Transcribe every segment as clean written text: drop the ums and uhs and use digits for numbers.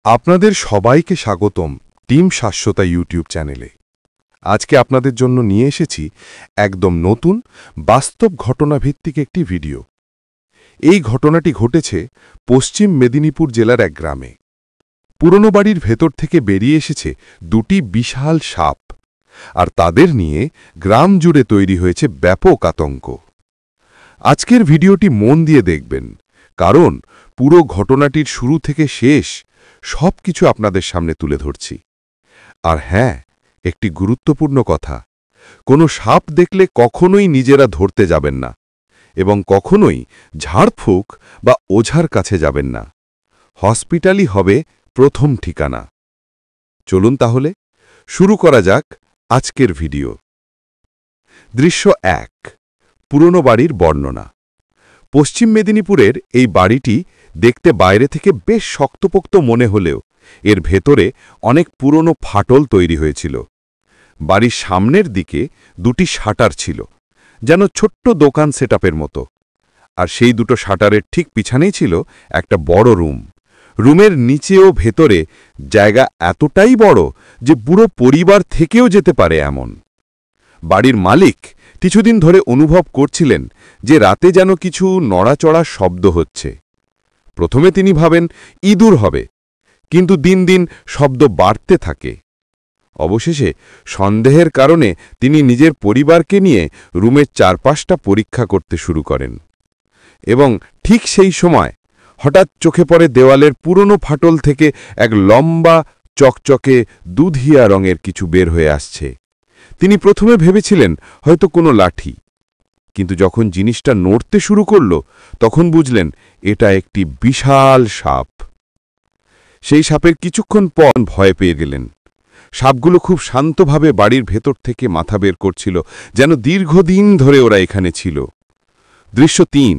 আপনাদের সবাইকে স্বাগতম টিম শাশ্বতা ইউটিউব চ্যানেলে। আজকে আপনাদের জন্য নিয়ে এসেছি একদম নতুন বাস্তব ঘটনাভিত্তিক একটি ভিডিও। এই ঘটনাটি ঘটেছে পশ্চিম মেদিনীপুর জেলার এক গ্রামে। পুরনো বাড়ির ভেতর থেকে বেরিয়ে এসেছে দুটি বিশাল সাপ, আর তাদের নিয়ে গ্রাম জুড়ে তৈরি হয়েছে ব্যাপক আতঙ্ক। আজকের ভিডিওটি মন দিয়ে দেখবেন, কারণ পুরো ঘটনাটির শুরু থেকে শেষ সবকিছু আপনাদের সামনে তুলে ধরছি। আর হ্যাঁ, একটি গুরুত্বপূর্ণ কথা, কোনো সাপ দেখলে কখনোই নিজেরা ধরতে যাবেন না, এবং কখনোই ঝাড়ফুঁক বা ওঝার কাছে যাবেন না। হসপিটালই হবে প্রথম ঠিকানা। চলুন তাহলে শুরু করা যাক আজকের ভিডিও। দৃশ্য ১, পুরনো বাড়ির বর্ণনা। পশ্চিম মেদিনীপুরের এই বাড়িটি দেখতে বাইরে থেকে বেশ শক্তপোক্ত মনে হলেও এর ভেতরে অনেক পুরনো ফাটল তৈরি হয়েছিল। বাড়ির সামনের দিকে দুটি শাটার ছিল, যেন ছোট্ট দোকান সেটআপের মতো। আর সেই দুটো শাটারের ঠিক পিছনেই ছিল একটা বড় রুম। রুমের নিচে ও ভেতরে জায়গা এতটাই বড় যে পুরো পরিবার থেকেও যেতে পারে এমন। বাড়ির মালিক কিছুদিন ধরে অনুভব করছিলেন যে রাতে যেন কিছু নড়াচড়ার শব্দ হচ্ছে। প্রথমে তিনি ভাবেন ইঁদুর হবে, কিন্তু দিন দিন শব্দ বাড়তে থাকে। অবশেষে সন্দেহের কারণে তিনি নিজের পরিবারকে নিয়ে রুমের চারপাশটা পরীক্ষা করতে শুরু করেন। এবং ঠিক সেই সময় হঠাৎ চোখে পড়ে দেওয়ালের পুরনো ফাটল থেকে এক লম্বা চকচকে দুধিয়া রঙের কিছু বের হয়ে আসছে। তিনি প্রথমে ভেবেছিলেন হয়তো কোনো লাঠি, কিন্তু যখন জিনিসটা নড়তে শুরু করল তখন বুঝলেন এটা একটি বিশাল সাপ। সেই সাপের কিছুক্ষণ পর ভয় পেয়ে গেলেন। সাপগুলো খুব শান্তভাবে বাড়ির ভেতর থেকে মাথা বের করছিল, যেন দীর্ঘদিন ধরে ওরা এখানে ছিল। দৃশ্য ৩,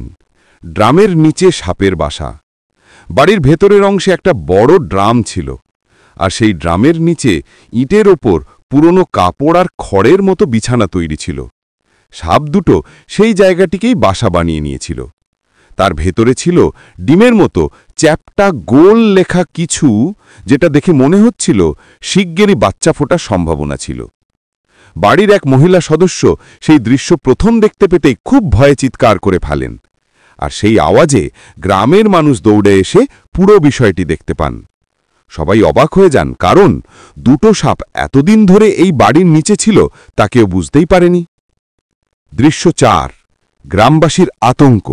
ড্রামের নিচে সাপের বাসা। বাড়ির ভেতরের অংশে একটা বড় ড্রাম ছিল, আর সেই ড্রামের নিচে ইটের ওপর পুরনো কাপড় আর খড়ের মতো বিছানা তৈরি ছিল। সাপ দুটো সেই জায়গাটিকেই বাসা বানিয়ে নিয়েছিল। তার ভেতরে ছিল ডিমের মতো চ্যাপ্টা গোল লেখা কিছু, যেটা দেখে মনে হচ্ছিল শিগগিরই বাচ্চা ফোটার সম্ভাবনা ছিল। বাড়ির এক মহিলা সদস্য সেই দৃশ্য প্রথম দেখতে পেতেই খুব ভয়ে চিৎকার করে ফেলেন, আর সেই আওয়াজে গ্রামের মানুষ দৌড়ে এসে পুরো বিষয়টি দেখতে পান। সবাই অবাক হয়ে যান, কারণ দুটো সাপ এতদিন ধরে এই বাড়ির নিচে ছিল তা কেউ বুঝতেই পারেনি। দৃশ্য ৪, গ্রামবাসীর আতঙ্ক।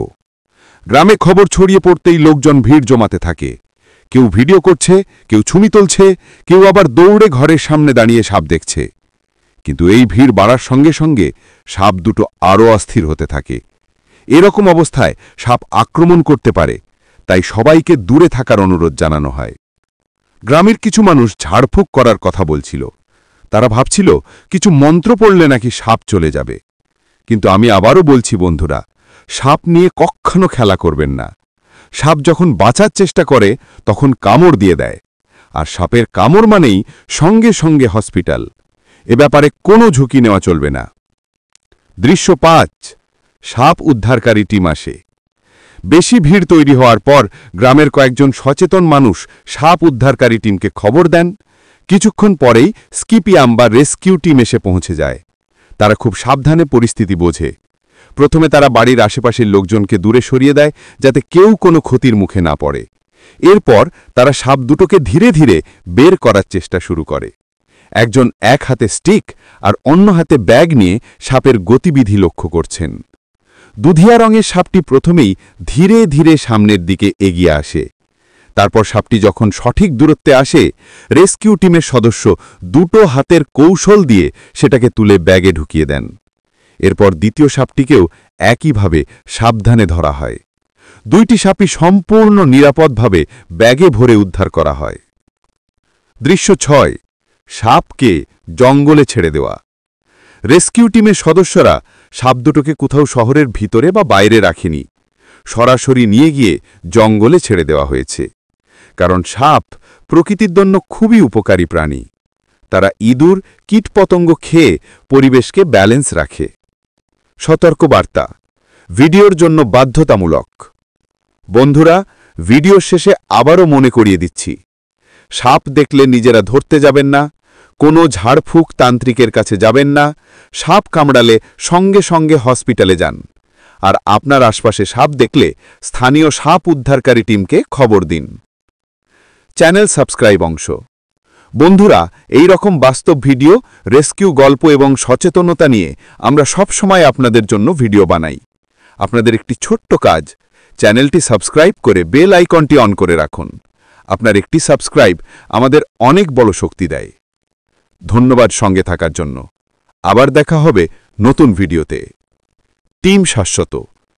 গ্রামে খবর ছড়িয়ে পড়তেই লোকজন ভিড় জমাতে থাকে। কেউ ভিডিও করছে, কেউ ছবি তুলছে, কেউ আবার দৌড়ে ঘরের সামনে দাঁড়িয়ে সাপ দেখছে। কিন্তু এই ভিড় বাড়ার সঙ্গে সঙ্গে সাপ দুটো আরও অস্থির হতে থাকে। এরকম অবস্থায় সাপ আক্রমণ করতে পারে, তাই সবাইকে দূরে থাকার অনুরোধ জানানো হয়। গ্রামের কিছু মানুষ ঝাড়ফুঁক করার কথা বলছিল। তারা ভাবছিল কিছু মন্ত্র পড়লে নাকি সাপ চলে যাবে। কিন্তু আমি আবারও বলছি বন্ধুরা, সাপ নিয়ে কখনো খেলা করবেন না। সাপ যখন বাঁচার চেষ্টা করে তখন কামড় দিয়ে দেয়, আর সাপের কামড় মানেই সঙ্গে সঙ্গে হসপিটাল। এ ব্যাপারে কোনো ঝুঁকি নেওয়া চলবে না। দৃশ্য ৫, সাপ উদ্ধারকারী টিম আসে। বেশি ভিড় তৈরি হওয়ার পর গ্রামের কয়েকজন সচেতন মানুষ সাপ উদ্ধারকারী টিমকে খবর দেন। কিছুক্ষণ পরেই স্কিপিয়াম বা রেস্কিউ টিম এসে পৌঁছে যায়। তারা খুব সাবধানে পরিস্থিতি বোঝে। প্রথমে তারা বাড়ির আশেপাশের লোকজনকে দূরে সরিয়ে দেয়, যাতে কেউ কোনো ক্ষতির মুখে না পড়ে। এরপর তারা সাপ দুটোকে ধীরে ধীরে বের করার চেষ্টা শুরু করে। একজন এক হাতে স্টিক আর অন্য হাতে ব্যাগ নিয়ে সাপের গতিবিধি লক্ষ্য করছেন। দুধিয়া রঙের সাপটি প্রথমেই ধীরে ধীরে সামনের দিকে এগিয়ে আসে। তারপর সাপটি যখন সঠিক দূরত্বে আসে, রেস্কিউ টিমের সদস্য দুটো হাতের কৌশল দিয়ে সেটাকে তুলে ব্যাগে ঢুকিয়ে দেন। এরপর দ্বিতীয় সাপটিকেও একইভাবে সাবধানে ধরা হয়। দুইটি সাপই সম্পূর্ণ নিরাপদভাবে ব্যাগে ভরে উদ্ধার করা হয়। দৃশ্য ৬, সাপকে জঙ্গলে ছেড়ে দেওয়া। রেস্কিউ টিমের সদস্যরা সাপ দুটোকে কোথাও শহরের ভিতরে বা বাইরে রাখেনি, সরাসরি নিয়ে গিয়ে জঙ্গলে ছেড়ে দেওয়া হয়েছে। কারণ সাপ প্রকৃতির জন্য খুবই উপকারী প্রাণী। তারা ইঁদুর, কীটপতঙ্গ খেয়ে পরিবেশকে ব্যালেন্স রাখে। সতর্কবার্তা, ভিডিওর জন্য বাধ্যতামূলক। বন্ধুরা, ভিডিওর শেষে আবারও মনে করিয়ে দিচ্ছি, সাপ দেখলে নিজেরা ধরতে যাবেন না, কোনো ঝাড়ফুঁক তান্ত্রিকের কাছে যাবেন না, সাপ কামড়ালে সঙ্গে সঙ্গে হসপিটালে যান। আর আপনার আশপাশে সাপ দেখলে স্থানীয় সাপ উদ্ধারকারী টিমকে খবর দিন। চ্যানেল সাবস্ক্রাইব অংশ। বন্ধুরা, এই রকম বাস্তব ভিডিও, রেস্কিউ গল্প এবং সচেতনতা নিয়ে আমরা সব সময় আপনাদের জন্য ভিডিও বানাই। আপনাদের একটি ছোট্ট কাজ, চ্যানেলটি সাবস্ক্রাইব করে বেল আইকনটি অন করে রাখুন। আপনার একটি সাবস্ক্রাইব আমাদের অনেক বড় শক্তি দেয়। ধন্যবাদ সঙ্গে থাকার জন্য। আবার দেখা হবে নতুন ভিডিওতে। টিম শাশ্বত।